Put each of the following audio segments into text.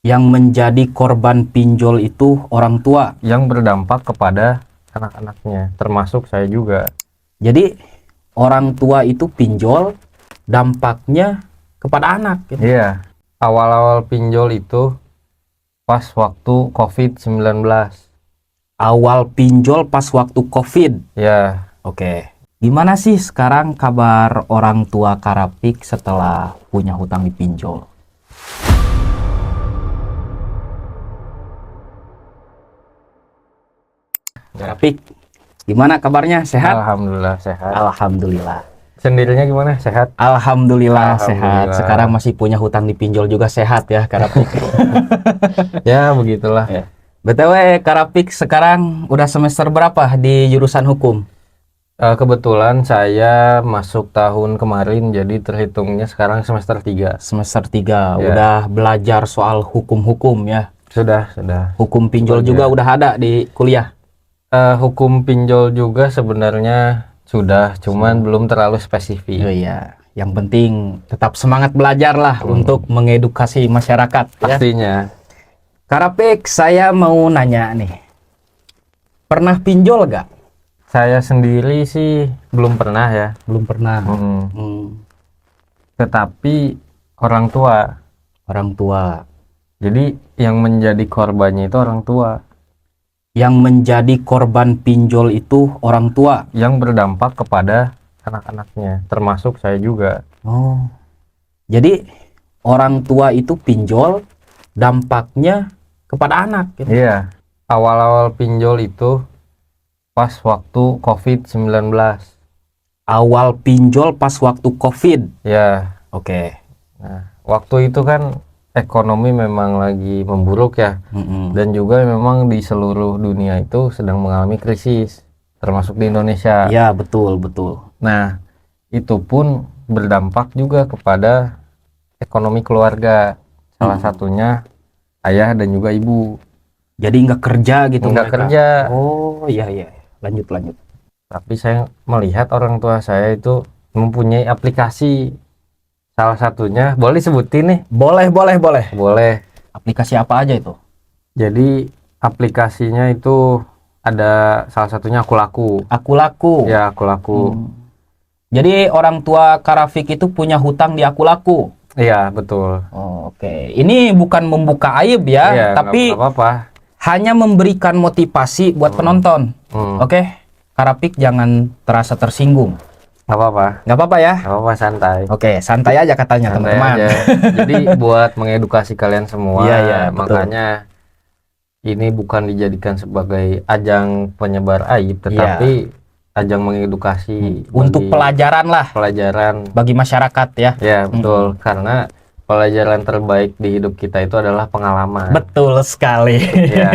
Yang menjadi korban pinjol itu orang tua. Yang berdampak kepada anak-anaknya, termasuk saya juga. Jadi orang tua itu pinjol, dampaknya kepada anak gitu. Iya, awal-awal pinjol itu pas waktu COVID-19. Awal pinjol pas waktu COVID. Ya, Oke. Gimana sih sekarang kabar orang tua Karapik setelah punya hutang dipinjol? Karapik, gimana kabarnya? Sehat? alhamdulillah sehat. Alhamdulillah. Sendirinya gimana? Sehat? Alhamdulillah sehat. Alhamdulillah. Sekarang masih punya hutang dipinjol juga sehat ya Karapik. Ya, begitulah. Ya. BTW Karapik sekarang udah semester berapa di jurusan hukum? Kebetulan saya masuk tahun kemarin, jadi terhitungnya sekarang semester 3. Semester 3. Ya. Udah belajar soal hukum-hukum ya. Sudah. Hukum pinjol Belajar. juga udah ada di kuliah. Hukum pinjol juga sebenarnya sudah, cuman belum terlalu Oh spesifik. iya, yang penting tetap semangat belajar lah untuk mengedukasi masyarakat ya. Pastinya. Karapik, saya mau nanya nih. Pernah pinjol gak? Saya sendiri sih belum pernah ya. Belum pernah. Mm-mm. Tetapi orang tua. Orang tua. Jadi yang menjadi korbannya itu orang tua. Yang menjadi korban pinjol itu orang tua. Yang berdampak kepada anak-anaknya, termasuk saya juga. Oh. Jadi orang tua itu pinjol, dampaknya kepada anak gitu. Iya. Awal-awal pinjol itu pas waktu COVID-19. Awal pinjol pas waktu COVID. Ya. Oke. Nah, waktu itu kan ekonomi memang lagi memburuk ya. Mm-mm. Dan juga memang di seluruh dunia itu sedang mengalami krisis, termasuk di Indonesia. Ya, betul. Nah, itu pun berdampak juga kepada ekonomi keluarga. Salah satunya ayah dan juga ibu. Jadi nggak kerja gitu Nggak mereka. kerja. Oh iya. Lanjut. Tapi saya melihat orang tua saya itu mempunyai aplikasi. Salah satunya, boleh disebutin nih? Boleh. Boleh. Aplikasi apa aja itu? Jadi aplikasinya itu ada salah satunya Aku Laku. Aku Laku. Ya, Aku Laku. Jadi orang tua Karafik itu punya hutang di Aku Laku. Iya, betul. Oh, oke. Ini bukan membuka aib ya, Iya, tapi nggak apa-apa. hanya memberikan motivasi buat penonton. Oke, Karapik jangan terasa tersinggung. Nggak apa-apa. Nggak apa-apa ya? Nggak apa-apa, santai. Oke, santai aja katanya Santai teman-teman. aja. Jadi buat mengedukasi kalian semua. Iya, betul. Makanya ini bukan dijadikan sebagai ajang penyebar aib, tetapi ajang mengedukasi Untuk bagi pelajaran lah pelajaran. bagi masyarakat ya. Ya, betul. Karena pelajaran terbaik di hidup kita itu adalah pengalaman. Betul sekali. Ya.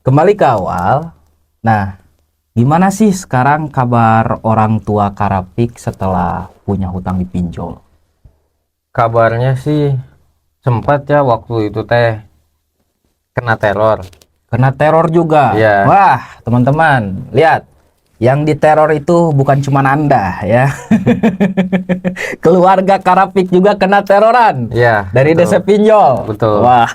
Kembali ke awal. Nah, gimana sih sekarang kabar orang tua Karapik setelah punya hutang dipinjol? Kabarnya sih sempat ya waktu itu teh kena teror. Kena teror juga. Iya. Wah, teman-teman, lihat. Yang diteror itu bukan cuma Anda ya. Keluarga Karapik juga kena teroran. Iya. Dari betul. desa pinjol. Betul. Wah.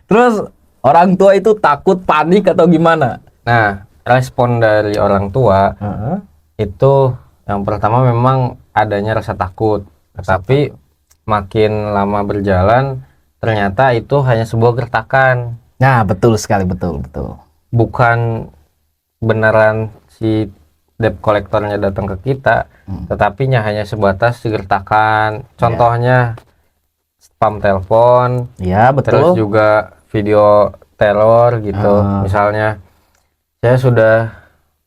Terus orang tua itu takut, panik atau gimana? Nah, respon dari orang tua itu yang pertama memang adanya rasa takut. Tetapi makin lama berjalan ternyata itu hanya sebuah gertakan. Nah, betul sekali, betul. Bukan beneran si debt kolektornya datang ke kita, tetapi hanya sebatas gertakan. Contohnya spam telepon, Ya, terus betul. juga video teror gitu. Misalnya saya sudah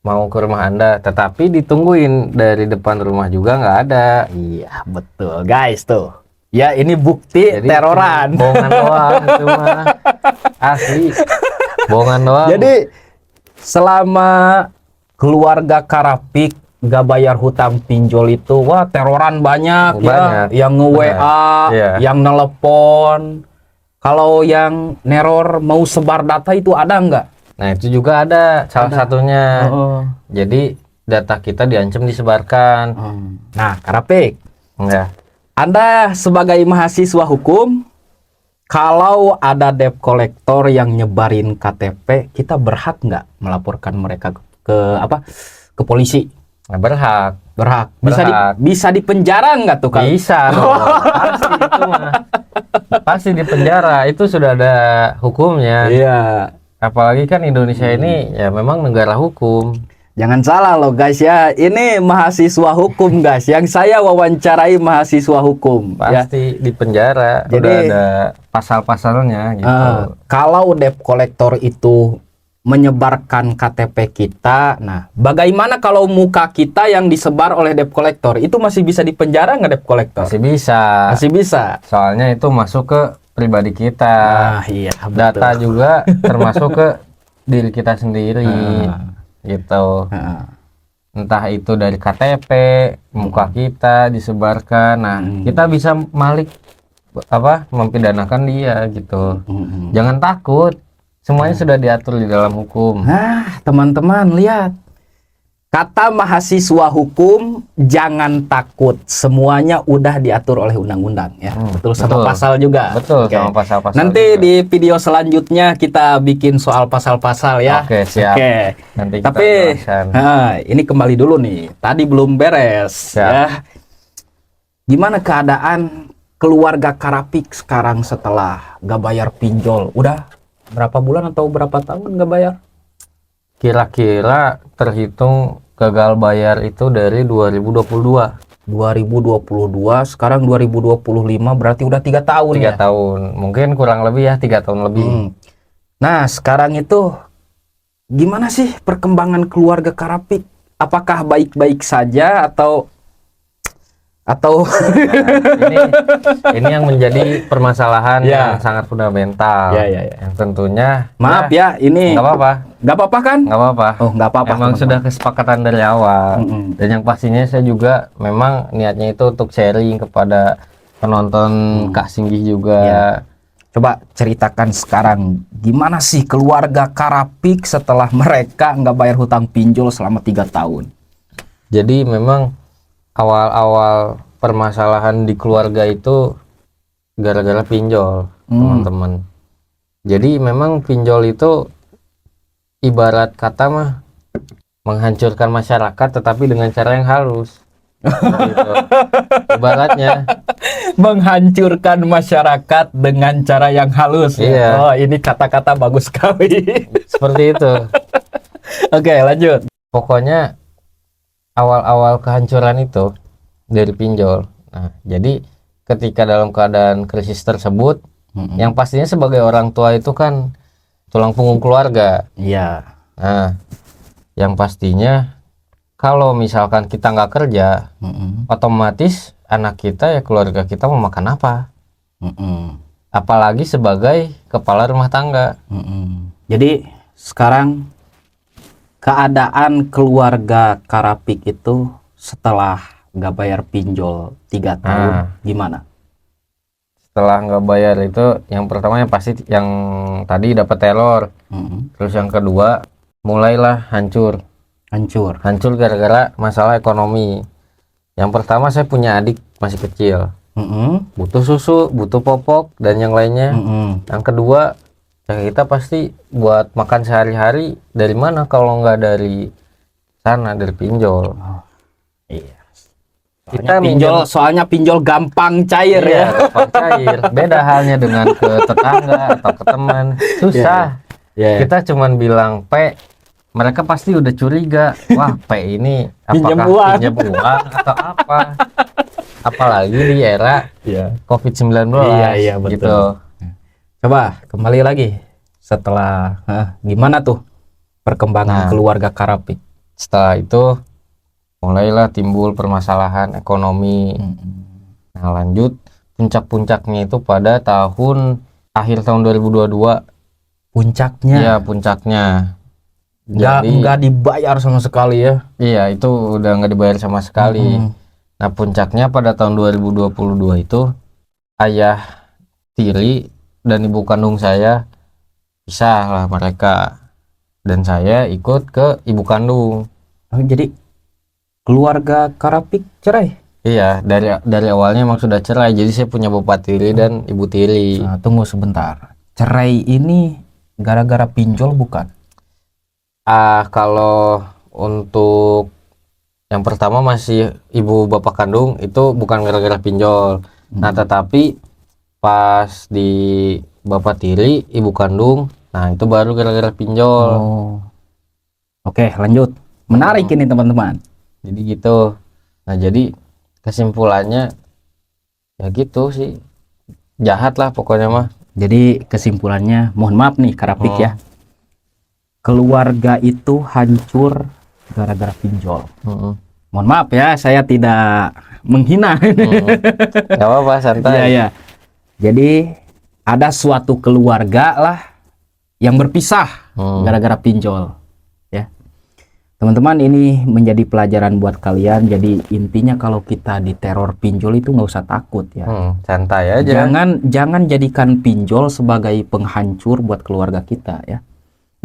mau ke rumah Anda, tetapi ditungguin dari depan rumah juga nggak ada. Iya, betul. Guys, tuh. Ya, ini bukti Jadi teroran. bohongan doang itu mah. Asli. Bohongan doang. Jadi selama keluarga Karapik nggak bayar hutang pinjol itu, wah teroran banyak. Banyak. Ya, yang nge-WA, Iya. yang nelepon. Kalau yang neror mau sebar data itu ada nggak? Nah, itu juga ada salah satunya. Jadi data kita diancam disebarkan. Nah, Karapik, Ya. Anda sebagai mahasiswa hukum, Kalau ada debt collector yang nyebarin KTP, kita berhak nggak melaporkan mereka ke polisi? Nah, berhak. Berhak. Berhak. Bisa dipenjara nggak tuh kalau? Bisa dong. Pasti itu mah. Pasti di penjara, itu sudah ada hukumnya. Iya. Apalagi kan Indonesia ini ya memang negara hukum. Jangan salah loh guys ya, ini mahasiswa hukum guys. Yang saya wawancarai mahasiswa hukum. Ya. Pasti di penjara. Jadi, udah ada pasal-pasalnya gitu. Kalau debt collector itu menyebarkan KTP kita, nah bagaimana kalau muka kita yang disebar oleh debt collector? Itu masih bisa dipenjara nggak debt collector? Masih bisa. Masih bisa. Soalnya itu masuk ke pribadi kita. Nah, iya, betul. Data juga termasuk ke diri kita sendiri. Gitu. Entah itu dari KTP, muka kita disebarkan. Nah, kita bisa mempidanakan dia gitu. Jangan takut. Semuanya sudah diatur di dalam hukum. Nah, teman-teman lihat. Kata mahasiswa hukum, jangan takut. Semuanya udah diatur oleh undang-undang ya. Betul, sama pasal juga. Betul, sama pasal-pasal. Nanti juga. di video selanjutnya kita bikin soal pasal-pasal ya. Oke, siap. Oke. Nanti kita Tapi ini kembali dulu nih. Tadi belum beres ya. Gimana keadaan keluarga Karapik sekarang setelah gak bayar pinjol? Udah berapa bulan atau berapa tahun gak bayar? Kira-kira terhitung gagal bayar itu dari 2022. 2022, sekarang 2025, berarti udah 3 tahun 3 ya? tahun, mungkin kurang lebih ya 3 tahun lebih. Nah, sekarang itu gimana sih perkembangan keluarga Karapik? Apakah baik-baik saja atau ini yang menjadi permasalahan yang sangat fundamental. Yang tentunya maaf ya, ini nggak apa-apa. Nggak apa-apa kan? Nggak apa-apa. Oh, nggak apa-apa. Emang sudah kesepakatan dari awal. Dan yang pastinya saya juga memang niatnya itu untuk sharing kepada penonton Kak Singgih juga. Coba ceritakan sekarang, gimana sih keluarga Karapik setelah mereka nggak bayar hutang pinjol selama 3 tahun? Jadi memang awal-awal permasalahan di keluarga itu gara-gara pinjol, teman-teman. Jadi memang pinjol itu ibarat kata mah menghancurkan masyarakat, tetapi dengan cara yang halus. Gitu. Ibaratnya menghancurkan masyarakat dengan cara yang halus. Iya. Oh, ini kata-kata bagus sekali. Seperti itu. Oke, lanjut. Pokoknya awal-awal kehancuran itu dari pinjol. Nah, jadi ketika dalam keadaan krisis tersebut, yang pastinya sebagai orang tua itu kan tulang punggung keluarga. Iya. Nah, yang pastinya kalau misalkan kita nggak kerja, otomatis anak kita ya keluarga kita mau makan apa? Apalagi sebagai kepala rumah tangga. Jadi sekarang keadaan keluarga Karapik itu setelah nggak bayar pinjol 3 tahun gimana? Setelah nggak bayar itu, yang pertama yang pasti yang tadi dapat teror. Terus yang kedua mulailah hancur gara-gara masalah ekonomi. Yang pertama, saya punya adik masih kecil, butuh susu, butuh popok dan yang lainnya. Yang kedua, ya kita pasti buat makan sehari-hari dari mana kalau nggak dari sana, dari pinjol. Iya. Kita Soalnya pinjol gampang cair ya. Gampang cair. Beda halnya dengan ke tetangga atau ke teman, susah. Kita cuman bilang P, mereka pasti udah curiga. Wah, P ini apakah pinjam uang atau apa? Apalagi di era COVID-19. Iya, betul. Gitu. Coba kembali lagi setelah gimana tuh perkembangan keluarga Karapik? Setelah itu mulailah timbul permasalahan ekonomi. Nah, lanjut puncak-puncaknya itu pada akhir tahun 2022. Puncaknya? Iya, puncaknya. Nggak dibayar sama sekali ya? Iya, itu udah nggak dibayar sama sekali. Nah, puncaknya pada tahun 2022 itu ayah tiri dan ibu kandung saya pisah lah mereka. Dan saya ikut ke ibu kandung. Jadi keluarga Karapik cerai? Iya, dari awalnya emang sudah cerai. Jadi saya punya bapak tiri dan ibu tiri. Nah, tunggu sebentar. Cerai ini gara-gara pinjol bukan? Kalau untuk yang pertama masih ibu bapak kandung itu bukan gara-gara pinjol. Nah, tetapi pas di bapak tiri ibu kandung, nah itu baru gara-gara pinjol. Oh. Oke, lanjut. Menarik ini teman-teman. Jadi gitu. Nah, jadi kesimpulannya ya gitu sih. Jahat lah pokoknya mah. Jadi kesimpulannya, mohon maaf nih Karapik ya. Keluarga itu hancur gara-gara pinjol. Mohon maaf ya, saya tidak menghina. Gak apa-apa, santai. Iya, ya. Jadi ada suatu keluarga lah yang berpisah gara-gara pinjol. Ya, teman-teman, ini menjadi pelajaran buat kalian. Jadi intinya kalau kita diteror pinjol itu nggak usah takut ya. Santai aja. Jangan jadikan pinjol sebagai penghancur buat keluarga kita ya.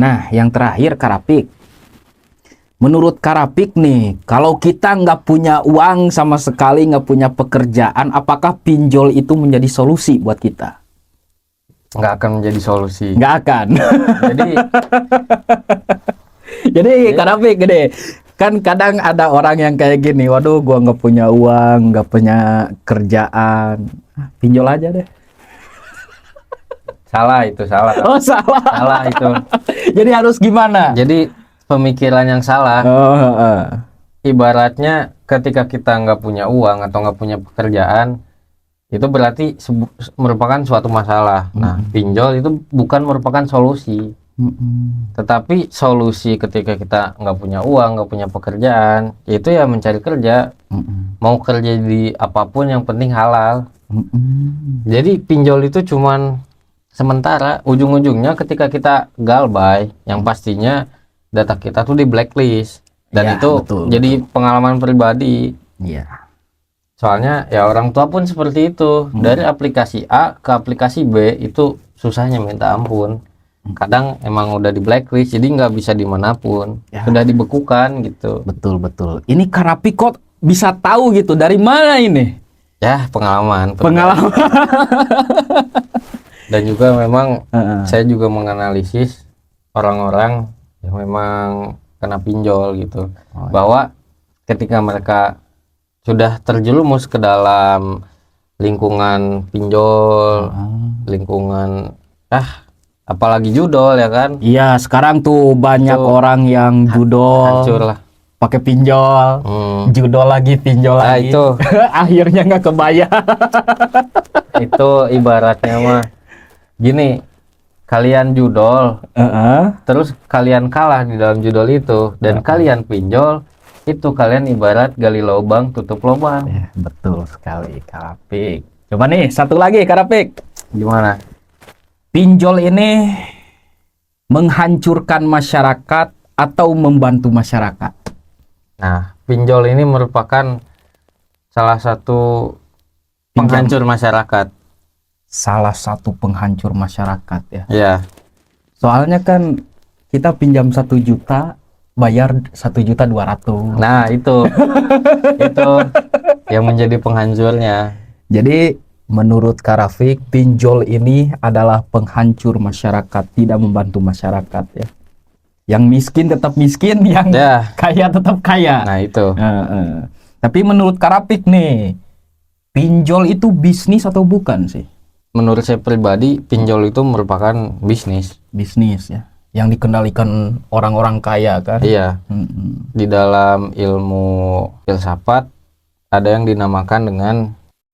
Nah, yang terakhir Karapik. Menurut Karapik nih, kalau kita nggak punya uang sama sekali, nggak punya pekerjaan, apakah pinjol itu menjadi solusi buat kita? Nggak akan menjadi solusi. Nggak akan. Jadi Karapik gede. Kan kadang ada orang yang kayak gini, waduh gua nggak punya uang, nggak punya kerjaan, pinjol aja deh. salah itu, salah. Oh, salah. Salah itu. Jadi harus gimana? Jadi pemikiran yang salah. Ibaratnya ketika kita nggak punya uang atau nggak punya pekerjaan, itu berarti merupakan suatu masalah. Nah, pinjol itu bukan merupakan solusi. Tetapi solusi ketika kita nggak punya uang, nggak punya pekerjaan, itu ya mencari kerja. Mau kerja di apapun yang penting halal. Jadi pinjol itu cuman sementara, ujung-ujungnya ketika kita galbay, yang pastinya data kita tuh di blacklist. Dan ya, itu jadi pengalaman pribadi. Iya. Soalnya ya orang tua pun seperti itu. Dari aplikasi A ke aplikasi B itu susahnya minta ampun. Kadang emang udah di blacklist, jadi nggak bisa dimanapun. Ya. Sudah dibekukan gitu. Betul. Ini Karapik kok bisa tahu gitu, dari mana ini? Ya, pengalaman. Dan juga memang saya juga menganalisis orang-orang yang memang kena pinjol gitu. Bahwa ketika mereka sudah terjerumus ke dalam lingkungan pinjol, lingkungan apalagi judol ya kan. Iya, sekarang tuh banyak orang yang judol, hancur lah, pakai pinjol, judol lagi, pinjol lagi. Itu akhirnya nggak kebayar. Itu ibaratnya mah gini, kalian judol, terus kalian kalah di dalam judol itu, dan kalian pinjol, itu kalian ibarat gali lubang tutup lubang. Ya, betul sekali Karapik. Coba nih satu lagi Karapik. Gimana? Pinjol ini menghancurkan masyarakat atau membantu masyarakat? Nah, pinjol ini merupakan salah satu penghancur masyarakat. Salah satu penghancur masyarakat ya. Iya. Soalnya kan kita pinjam 1 juta, bayar 1.200.000. Nah, itu yang menjadi penghancurnya. Jadi menurut Karapik, pinjol ini adalah penghancur masyarakat, tidak membantu masyarakat ya. Yang miskin tetap miskin, yang kaya tetap kaya. Nah, itu. Tapi menurut Karapik nih, pinjol itu bisnis atau bukan sih? Menurut saya pribadi, pinjol itu merupakan bisnis. Bisnis ya, yang dikendalikan orang-orang kaya kan? Iya. Di dalam ilmu filsafat ada yang dinamakan dengan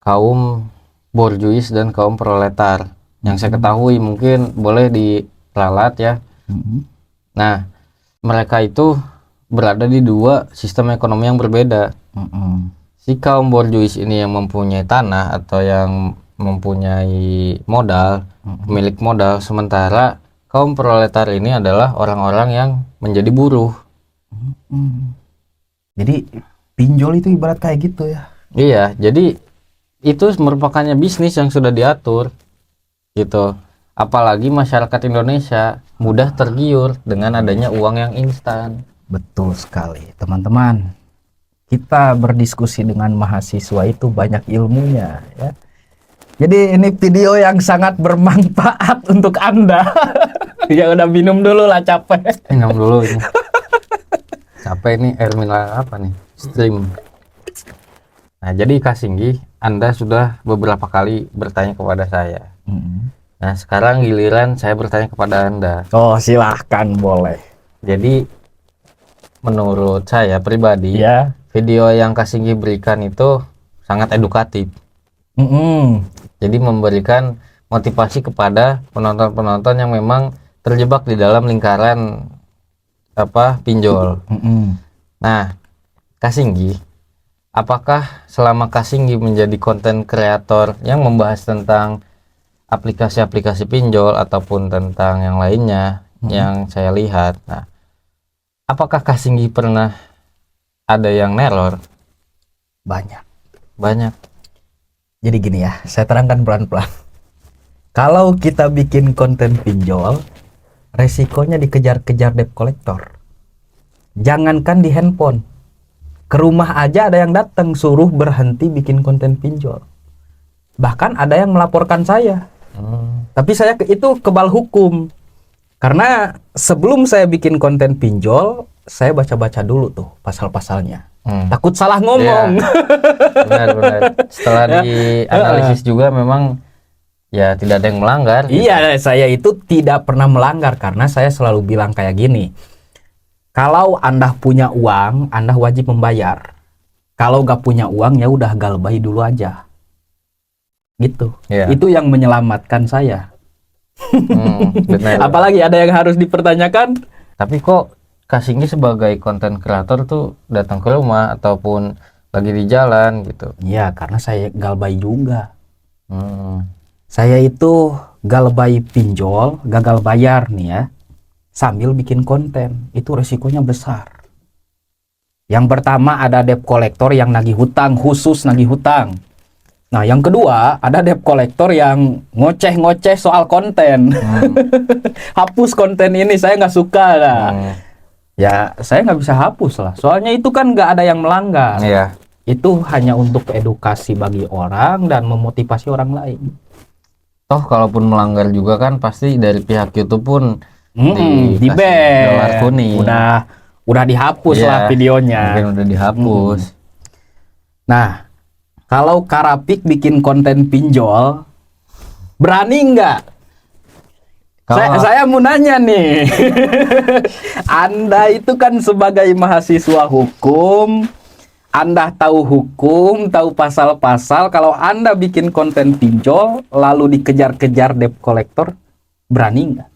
kaum borjuis dan kaum proletar. Yang saya ketahui, mungkin boleh diralat ya. Nah, mereka itu berada di dua sistem ekonomi yang berbeda. Si kaum borjuis ini yang mempunyai tanah atau yang mempunyai modal, pemilik modal, sementara kaum proletar ini adalah orang-orang yang menjadi buruh. Jadi pinjol itu ibarat kayak gitu ya? Iya, jadi itu merupakannya bisnis yang sudah diatur gitu. Apalagi masyarakat Indonesia mudah tergiur dengan adanya uang yang instan. Betul sekali teman-teman. kita berdiskusi dengan mahasiswa itu banyak ilmunya ya. Jadi ini video yang sangat bermanfaat untuk Anda. Ya udah minum dulu lah, capek. Minum dulu ini. Capek ini air mineral apa nih? Stream. Nah, jadi Kak Singgi, Anda sudah beberapa kali bertanya kepada saya. Nah, sekarang giliran saya bertanya kepada Anda. Oh, silahkan, boleh. Jadi, menurut saya pribadi, Ya. video yang Kak Singgi berikan itu sangat edukatif. Jadi memberikan motivasi kepada penonton-penonton yang memang terjebak di dalam lingkaran pinjol. Nah, Kak Singgi, apakah selama Kak Singgi menjadi konten kreator yang membahas tentang aplikasi-aplikasi pinjol ataupun tentang yang lainnya yang saya lihat, nah, apakah Kak Singgi pernah ada yang neror? Banyak. Jadi gini ya, saya terangkan pelan-pelan. Kalau kita bikin konten pinjol, resikonya dikejar-kejar debt collector. Jangankan di handphone, ke rumah aja ada yang datang suruh berhenti bikin konten pinjol. Bahkan ada yang melaporkan saya. Tapi saya itu kebal hukum. Karena sebelum saya bikin konten pinjol, saya baca-baca dulu tuh pasal-pasalnya. Takut salah ngomong. Benar. Setelah dianalisis juga memang ya tidak ada yang melanggar. Iya, saya itu tidak pernah melanggar karena saya selalu bilang kayak gini. Kalau Anda punya uang, Anda wajib membayar. Kalau nggak punya uang, ya udah galbay dulu aja. Gitu. Itu yang menyelamatkan saya. Benar. Apalagi ada yang harus dipertanyakan. Tapi kok Kak Singgi sebagai konten kreator tuh datang ke rumah ataupun lagi di jalan gitu? Iya, karena saya galbay juga. Saya itu galbay pinjol, gagal bayar nih ya, sambil bikin konten. Itu resikonya besar. Yang pertama ada debt collector yang nagih hutang, khusus nagih hutang. Nah, yang kedua ada debt collector yang ngoceh-ngoceh soal konten. Hapus konten ini, saya nggak suka lah. Ya, saya nggak bisa hapus lah. Soalnya itu kan nggak ada yang melanggar. Iya. Itu hanya untuk edukasi bagi orang dan memotivasi orang lain. Toh kalaupun melanggar juga kan pasti dari pihak YouTube pun di ban, dolar kuning. Udah dihapus lah videonya. Mungkin udah dihapus. Nah, kalau Karapik bikin konten pinjol, berani nggak? Saya mau nanya nih. Anda itu kan sebagai mahasiswa hukum, Anda tahu hukum, tahu pasal-pasal. Kalau Anda bikin konten pinjol, lalu dikejar-kejar debt collector, berani nggak?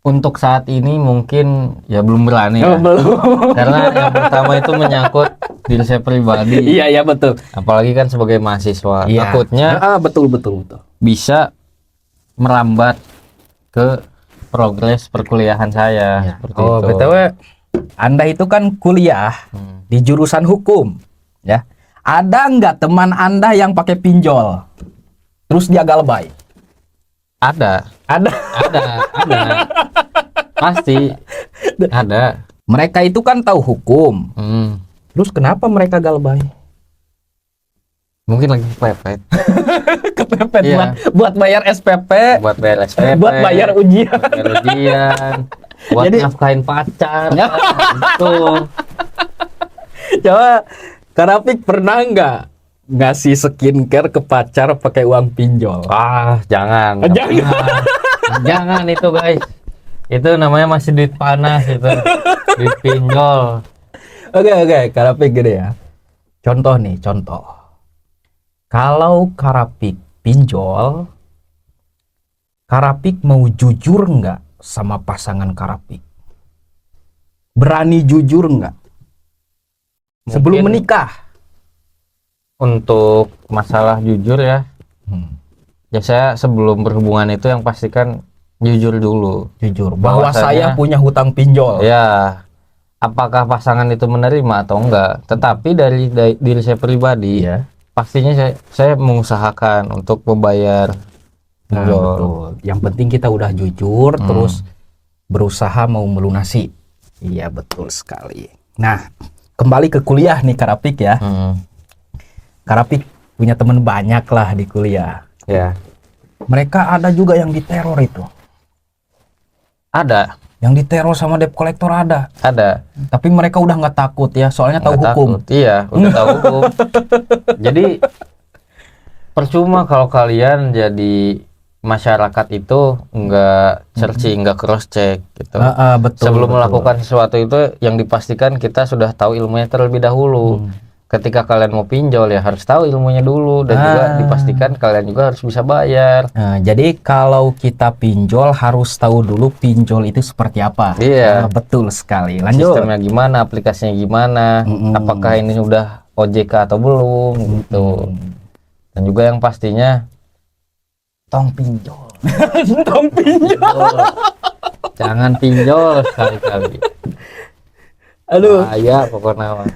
Untuk saat ini mungkin ya belum berani ya. Belum. Karena yang pertama itu menyangkut diri saya pribadi. Iya betul. Apalagi kan sebagai mahasiswa. Iya. Takutnya betul. bisa merambat ke progres perkuliahan saya. Seperti itu. BTW, Anda itu kan kuliah di jurusan hukum, ya. Ada nggak teman Anda yang pakai pinjol, terus dia galbay? Ada. Pasti ada. Mereka itu kan tahu hukum. Terus kenapa mereka galbay? Mungkin lagi kepepet. Kepepet Iya. buat bayar SPP, Buat bayar SPP, buat bayar ujian. buat Jadi- nafkahin pacar. Gitu. Coba Karapik pernah nggak ngasih skincare ke pacar pakai uang pinjol? Jangan. Jangan. Jangan itu guys. Itu namanya masih duit panas itu. Duit pinjol. Oke, Karapik gede ya. Contoh. Kalau Karapik pinjol, Karapik mau jujur nggak sama pasangan Karapik? Berani jujur nggak? Sebelum Mungkin menikah? untuk masalah jujur ya. Ya saya sebelum berhubungan itu yang pastikan jujur dulu. Jujur bahwa Bahwasanya- saya punya hutang pinjol. Ya, apakah pasangan itu menerima atau enggak? Tetapi dari diri saya pribadi, Iya. pastinya saya mengusahakan untuk membayar Nah, pinjol. betul. Yang penting kita udah jujur, terus berusaha mau melunasi. Iya, betul sekali. Nah, kembali ke kuliah nih Karapik ya. Karapik punya teman banyak lah di kuliah. Ya. Mereka ada juga yang diteror itu. Ada. Yang diteror sama debt collector ada. Ada. Tapi mereka udah nggak takut ya, soalnya tahu Nggak hukum. takut. Iya, udah tahu hukum. Jadi percuma kalau kalian jadi masyarakat itu nggak searching, nggak cross check gitu. Betul. Sebelum melakukan sesuatu itu yang dipastikan kita sudah tahu ilmunya terlebih dahulu. Ketika kalian mau pinjol ya harus tahu ilmunya dulu dan juga dipastikan kalian juga harus bisa bayar. Nah, jadi kalau kita pinjol harus tahu dulu pinjol itu seperti apa. Iya. Betul sekali. Lanjut. Sistemnya gimana, aplikasinya gimana, apakah ini udah OJK atau belum gitu. Dan juga yang pastinya tong pinjol. Tong pinjol. Jangan pinjol sekali-kali. Aduh, Bahaya pokoknya.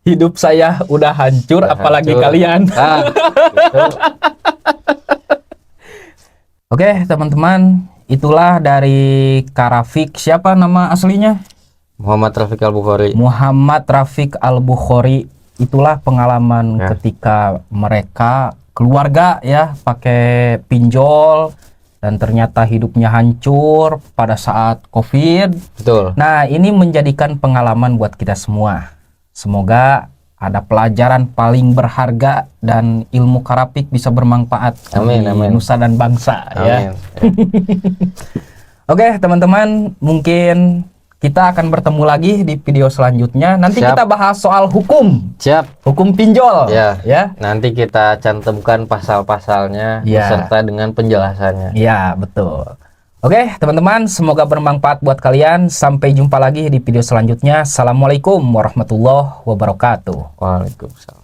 hidup saya udah hancur, Udah apalagi hancur. kalian. Nah, gitu. Oke, teman-teman, itulah dari Karapik. Siapa nama aslinya? Muhammad Rafiq Al-Bukhari. Muhammad Rafiq Al-Bukhari. Itulah pengalaman ketika mereka keluarga ya pakai pinjol dan ternyata hidupnya hancur pada saat COVID. Betul. Nah, ini menjadikan pengalaman buat kita semua. Semoga ada pelajaran paling berharga dan ilmu Karapik bisa bermanfaat Amin, bagi amin. nusa dan bangsa ya. Amin. Oke, teman-teman, mungkin kita akan bertemu lagi di video selanjutnya. Nanti Siap. kita bahas soal hukum, Siap. hukum pinjol Ya. Nanti kita cantumkan pasal-pasalnya Ya. beserta dengan penjelasannya. Iya, betul. Oke, teman-teman, semoga bermanfaat buat kalian. Sampai jumpa lagi di video selanjutnya. Assalamualaikum warahmatullahi wabarakatuh. Waalaikumsalam.